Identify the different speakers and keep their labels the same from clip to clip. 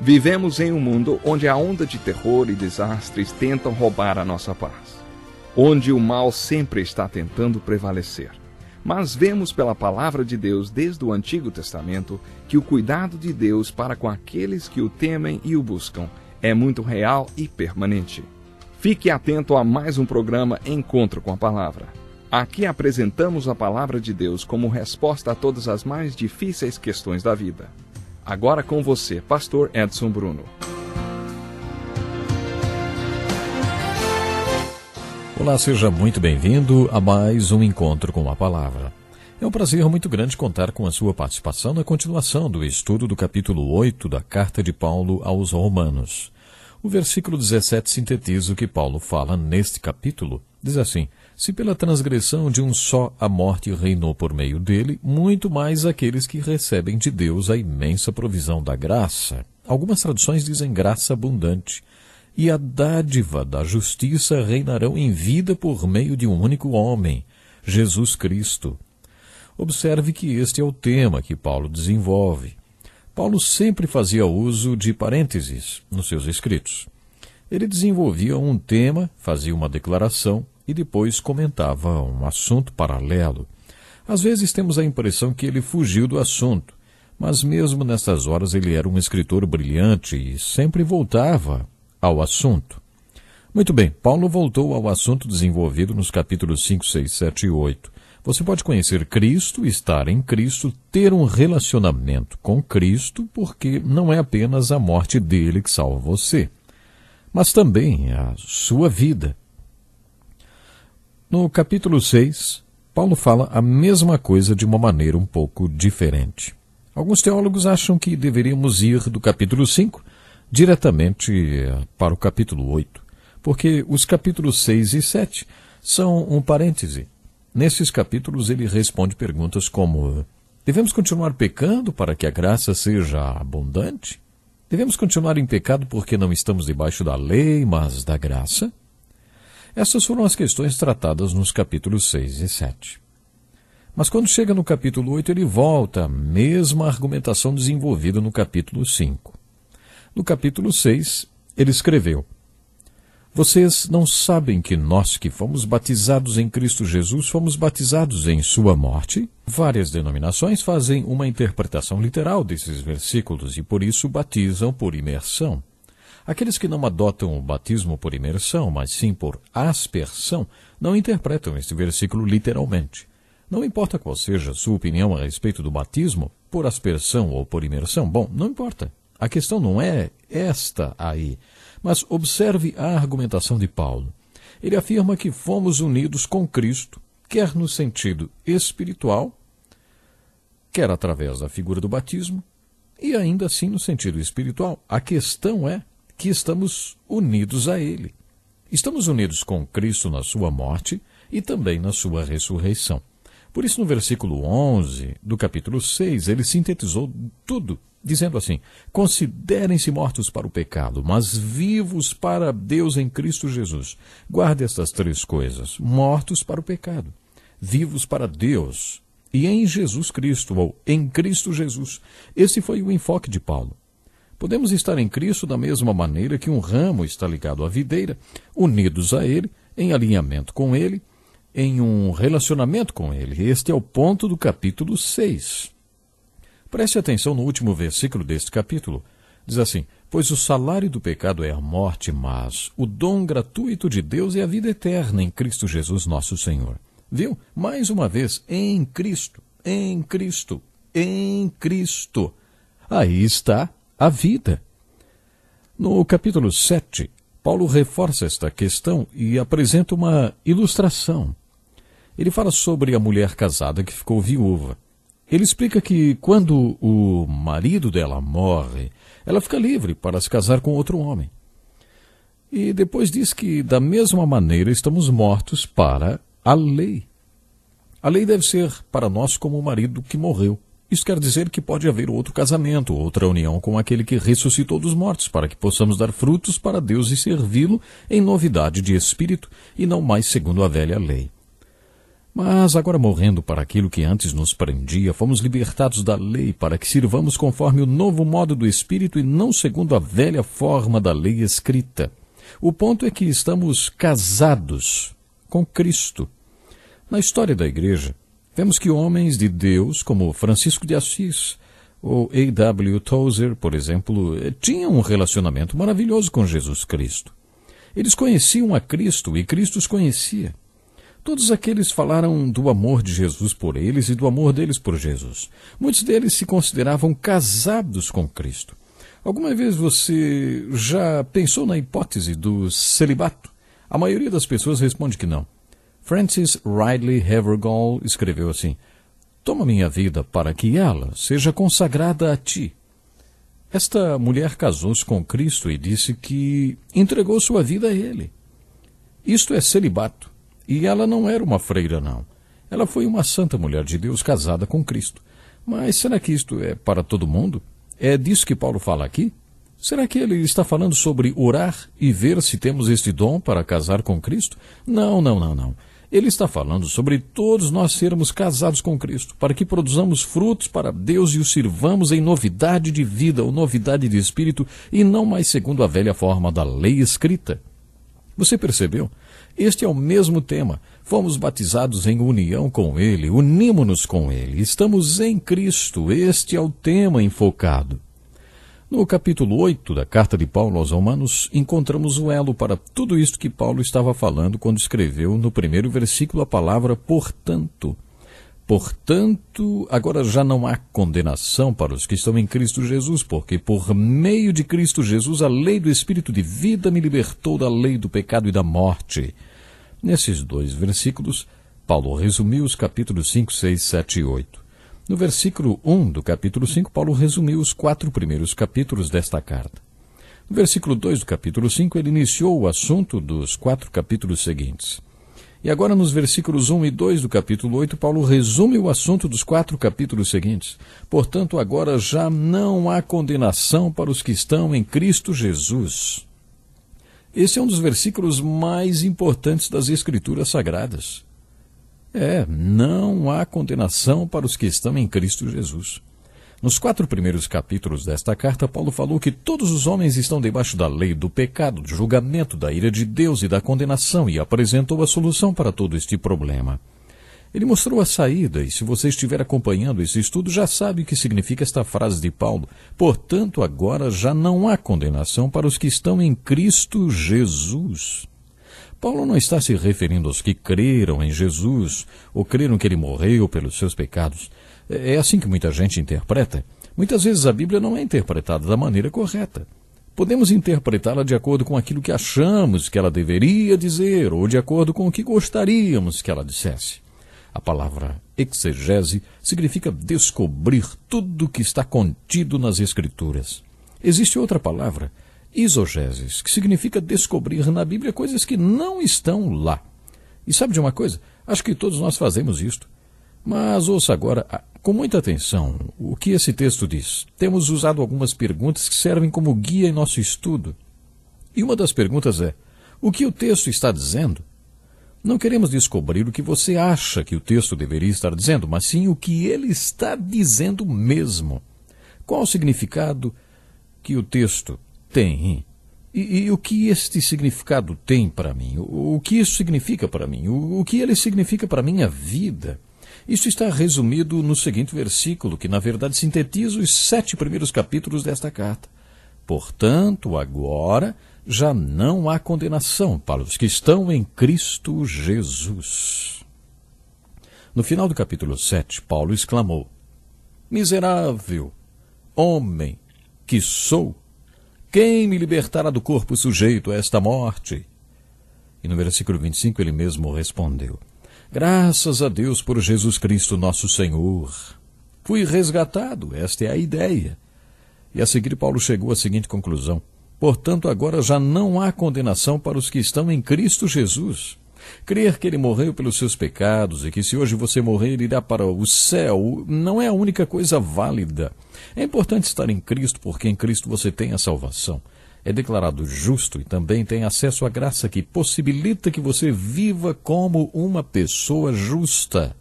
Speaker 1: Vivemos em um mundo onde a onda de terror e desastres tentam roubar a nossa paz, onde o mal sempre está tentando prevalecer. Mas vemos pela palavra de Deus desde o Antigo Testamento que o cuidado de Deus para com aqueles que o temem e o buscam é muito real e permanente. Fique atento a mais um programa Encontro com a Palavra. Aqui apresentamos a palavra de Deus como resposta a todas as mais difíceis questões da vida. Agora com você, Pastor Edson Bruno.
Speaker 2: Olá, seja muito bem-vindo a mais um Encontro com a Palavra. É um prazer muito grande contar com a sua participação na continuação do estudo do capítulo 8 da Carta de Paulo aos Romanos. O versículo 17 sintetiza o que Paulo fala neste capítulo. Diz assim: se pela transgressão de um só a morte reinou por meio dele, muito mais aqueles que recebem de Deus a imensa provisão da graça. Algumas traduções dizem graça abundante. E a dádiva da justiça reinarão em vida por meio de um único homem, Jesus Cristo. Observe que este é o tema que Paulo desenvolve. Paulo sempre fazia uso de parênteses nos seus escritos. Ele desenvolvia um tema, fazia uma declaração e depois comentava um assunto paralelo. Às vezes temos a impressão que ele fugiu do assunto, mas mesmo nessas horas ele era um escritor brilhante e sempre voltava ao assunto. Muito bem, Paulo voltou ao assunto desenvolvido nos capítulos 5, 6, 7 e 8. Você pode conhecer Cristo, estar em Cristo, ter um relacionamento com Cristo, porque não é apenas a morte dele que salva você, mas também a sua vida. No capítulo 6, Paulo fala a mesma coisa de uma maneira um pouco diferente. Alguns teólogos acham que deveríamos ir do capítulo 5 diretamente para o capítulo 8, porque os capítulos 6 e 7 são um parêntese. Nesses capítulos ele responde perguntas como: devemos continuar pecando para que a graça seja abundante? Devemos continuar em pecado porque não estamos debaixo da lei, mas da graça? Essas foram as questões tratadas nos capítulos 6 e 7. Mas quando chega no capítulo 8, ele volta à mesma argumentação desenvolvida no capítulo 5. No capítulo 6, ele escreveu: vocês não sabem que nós que fomos batizados em Cristo Jesus fomos batizados em sua morte? Várias denominações fazem uma interpretação literal desses versículos e por isso batizam por imersão. Aqueles que não adotam o batismo por imersão, mas sim por aspersão, não interpretam este versículo literalmente. Não importa qual seja a sua opinião a respeito do batismo, por aspersão ou por imersão, bom, não importa. A questão não é esta aí, mas observe a argumentação de Paulo. Ele afirma que fomos unidos com Cristo, quer no sentido espiritual, quer através da figura do batismo, e ainda assim no sentido espiritual. A questão é que estamos unidos a Ele. Estamos unidos com Cristo na sua morte e também na sua ressurreição. Por isso, no versículo 11 do capítulo 6, ele sintetizou tudo, dizendo assim: considerem-se mortos para o pecado, mas vivos para Deus em Cristo Jesus. Guarde estas três coisas: mortos para o pecado, vivos para Deus e em Jesus Cristo, ou em Cristo Jesus. Esse foi o enfoque de Paulo. Podemos estar em Cristo da mesma maneira que um ramo está ligado à videira, unidos a Ele, em alinhamento com Ele, em um relacionamento com Ele. Este é o ponto do capítulo 6. Preste atenção no último versículo deste capítulo. Diz assim: pois o salário do pecado é a morte, mas o dom gratuito de Deus é a vida eterna em Cristo Jesus nosso Senhor. Viu? Mais uma vez, em Cristo, em Cristo, em Cristo. Aí está a vida. No capítulo 7, Paulo reforça esta questão e apresenta uma ilustração. Ele fala sobre a mulher casada que ficou viúva. Ele explica que quando o marido dela morre, ela fica livre para se casar com outro homem. E depois diz que, da mesma maneira, estamos mortos para a lei. A lei deve ser para nós como o marido que morreu. Isso quer dizer que pode haver outro casamento, outra união com aquele que ressuscitou dos mortos, para que possamos dar frutos para Deus e servi-lo em novidade de espírito e não mais segundo a velha lei. Mas agora, morrendo para aquilo que antes nos prendia, fomos libertados da lei para que sirvamos conforme o novo modo do Espírito e não segundo a velha forma da lei escrita. O ponto é que estamos casados com Cristo. Na história da Igreja, vemos que homens de Deus, como Francisco de Assis ou A.W. Tozer, por exemplo, tinham um relacionamento maravilhoso com Jesus Cristo. Eles conheciam a Cristo e Cristo os conhecia. Todos aqueles falaram do amor de Jesus por eles e do amor deles por Jesus. Muitos deles se consideravam casados com Cristo. Alguma vez você já pensou na hipótese do celibato? A maioria das pessoas responde que não. Francis Ridley Havergal escreveu assim: toma minha vida para que ela seja consagrada a ti. Esta mulher casou-se com Cristo e disse que entregou sua vida a ele. Isto é celibato. E ela não era uma freira, não. Ela foi uma santa mulher de Deus casada com Cristo. Mas será que isto é para todo mundo? É disso que Paulo fala aqui? Será que ele está falando sobre orar e ver se temos este dom para casar com Cristo? Não. Ele está falando sobre todos nós sermos casados com Cristo, para que produzamos frutos para Deus e o sirvamos em novidade de vida ou novidade de espírito e não mais segundo a velha forma da lei escrita. Você percebeu? Este é o mesmo tema. Fomos batizados em união com Ele, unimos-nos com Ele, estamos em Cristo. Este é o tema enfocado. No capítulo 8 da carta de Paulo aos Romanos, encontramos o elo para tudo isto que Paulo estava falando quando escreveu no primeiro versículo a palavra portanto. Portanto, agora já não há condenação para os que estão em Cristo Jesus, porque por meio de Cristo Jesus a lei do Espírito de vida me libertou da lei do pecado e da morte. Nesses dois versículos, Paulo resumiu os capítulos 5, 6, 7 e 8. No versículo 1 do capítulo 5, Paulo resumiu os 4 primeiros capítulos desta carta. No versículo 2 do capítulo 5, ele iniciou o assunto dos 4 capítulos seguintes. E agora, nos versículos 1 e 2 do capítulo 8, Paulo resume o assunto dos 4 capítulos seguintes. Portanto, agora já não há condenação para os que estão em Cristo Jesus. Esse é um dos versículos mais importantes das Escrituras Sagradas. Não há condenação para os que estão em Cristo Jesus. Nos 4 primeiros capítulos desta carta, Paulo falou que todos os homens estão debaixo da lei do pecado, do julgamento, da ira de Deus e da condenação, e apresentou a solução para todo este problema. Ele mostrou a saída, e se você estiver acompanhando esse estudo, já sabe o que significa esta frase de Paulo. Portanto, agora já não há condenação para os que estão em Cristo Jesus. Paulo não está se referindo aos que creram em Jesus, ou creram que ele morreu pelos seus pecados. É assim que muita gente interpreta. Muitas vezes a Bíblia não é interpretada da maneira correta. Podemos interpretá-la de acordo com aquilo que achamos que ela deveria dizer, ou de acordo com o que gostaríamos que ela dissesse. A palavra exegese significa descobrir tudo o que está contido nas Escrituras. Existe outra palavra, exogeses, que significa descobrir na Bíblia coisas que não estão lá. E sabe de uma coisa? Acho que todos nós fazemos isto. Mas ouça agora, com muita atenção, o que esse texto diz. Temos usado algumas perguntas que servem como guia em nosso estudo. E uma das perguntas é: o que o texto está dizendo? Não queremos descobrir o que você acha que o texto deveria estar dizendo, mas sim o que ele está dizendo mesmo. Qual o significado que o texto tem? E o que este significado tem para mim? O que isso significa para mim? O que ele significa para a minha vida? Isso está resumido no seguinte versículo, que na verdade sintetiza os 7 primeiros capítulos desta carta. Portanto, agora já não há condenação para os que estão em Cristo Jesus. No final do capítulo 7, Paulo exclamou: miserável homem que sou, quem me libertará do corpo sujeito a esta morte? E no versículo 25 ele mesmo respondeu: graças a Deus por Jesus Cristo nosso Senhor. Fui resgatado, esta é a ideia. E a seguir Paulo chegou à seguinte conclusão: portanto, agora já não há condenação para os que estão em Cristo Jesus. Crer que ele morreu pelos seus pecados e que se hoje você morrer, ele irá para o céu, não é a única coisa válida. É importante estar em Cristo porque em Cristo você tem a salvação. é declarado justo e também tem acesso à graça que possibilita que você viva como uma pessoa justa.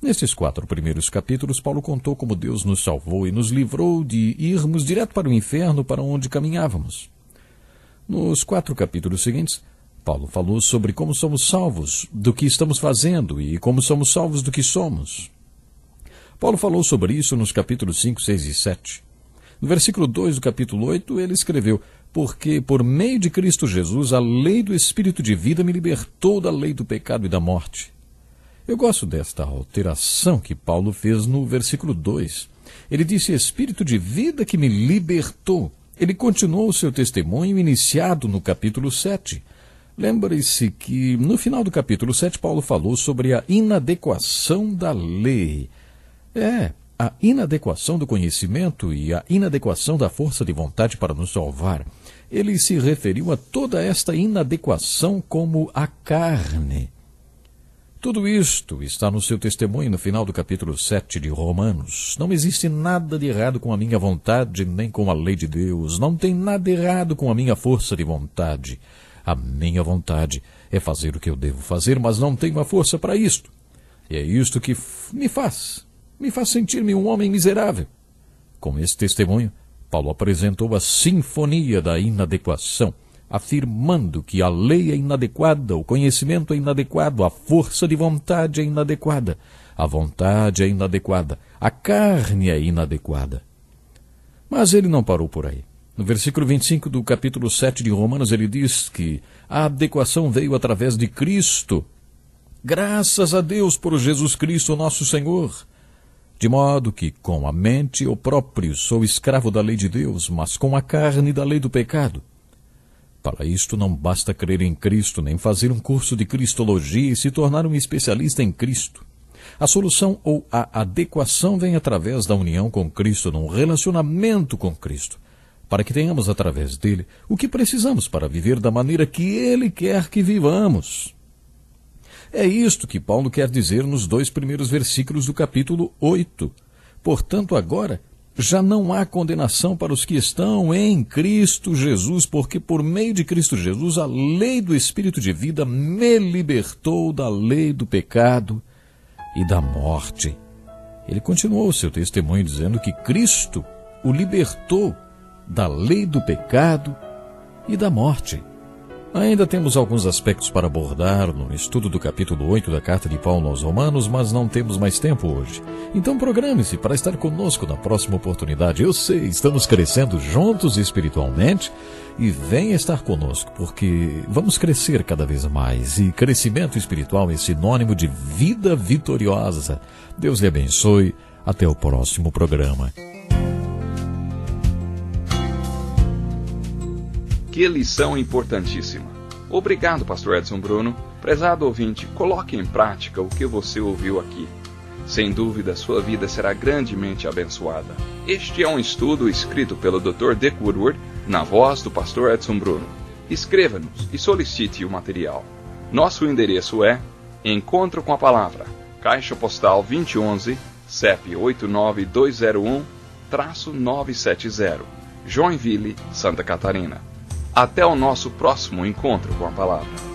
Speaker 2: Nesses 4 primeiros capítulos, Paulo contou como Deus nos salvou e nos livrou de irmos direto para o inferno para onde caminhávamos. Nos 4 capítulos seguintes, Paulo falou sobre como somos salvos do que estamos fazendo e como somos salvos do que somos. Paulo falou sobre isso nos capítulos 5, 6 e 7. No versículo 2 do capítulo 8, ele escreveu: porque por meio de Cristo Jesus a lei do Espírito de vida me libertou da lei do pecado e da morte. Eu gosto desta alteração que Paulo fez no versículo 2. Ele disse: Espírito de vida que me libertou. Ele continuou o seu testemunho iniciado no capítulo 7. Lembre-se que no final do capítulo 7 Paulo falou sobre a inadequação da lei. A inadequação do conhecimento e a inadequação da força de vontade para nos salvar. Ele se referiu a toda esta inadequação como a carne. Tudo isto está no seu testemunho no final do capítulo 7 de Romanos. Não existe nada de errado com a minha vontade, nem com a lei de Deus. Não tem nada errado com a minha força de vontade. A minha vontade é fazer o que eu devo fazer, mas não tenho a força para isto. E é isto que me faz sentir-me um homem miserável. Com esse testemunho, Paulo apresentou a sinfonia da inadequação, afirmando que a lei é inadequada, o conhecimento é inadequado, a força de vontade é inadequada, a vontade é inadequada, a carne é inadequada. Mas ele não parou por aí. No versículo 25 do capítulo 7 de Romanos, ele diz que a adequação veio através de Cristo. Graças a Deus por Jesus Cristo, nosso Senhor. De modo que, com a mente eu próprio sou escravo da lei de Deus, mas com a carne da lei do pecado. Para isto não basta crer em Cristo, nem fazer um curso de cristologia e se tornar um especialista em Cristo. A solução ou a adequação vem através da união com Cristo, num relacionamento com Cristo, para que tenhamos através dele o que precisamos para viver da maneira que ele quer que vivamos. É isto que Paulo quer dizer nos 2 primeiros versículos do capítulo 8. Portanto, agora já não há condenação para os que estão em Cristo Jesus, porque por meio de Cristo Jesus a lei do Espírito de vida me libertou da lei do pecado e da morte. Ele continuou seu testemunho dizendo que Cristo o libertou da lei do pecado e da morte. Ainda temos alguns aspectos para abordar no estudo do capítulo 8 da Carta de Paulo aos Romanos, mas não temos mais tempo hoje. Então programe-se para estar conosco na próxima oportunidade. Eu sei, estamos crescendo juntos espiritualmente e venha estar conosco, porque vamos crescer cada vez mais. E crescimento espiritual é sinônimo de vida vitoriosa. Deus lhe abençoe. Até o próximo programa.
Speaker 1: Que lição importantíssima. Obrigado, pastor Edson Bruno. Prezado ouvinte, coloque em prática o que você ouviu aqui. Sem dúvida, sua vida será grandemente abençoada. Este é um estudo escrito pelo Dr. Dick Woodward, na voz do pastor Edson Bruno. Escreva-nos e solicite o material. Nosso endereço é Encontro com a Palavra, Caixa Postal 2011, CEP 89201-970, Joinville, Santa Catarina. Até o nosso próximo encontro com a Palavra.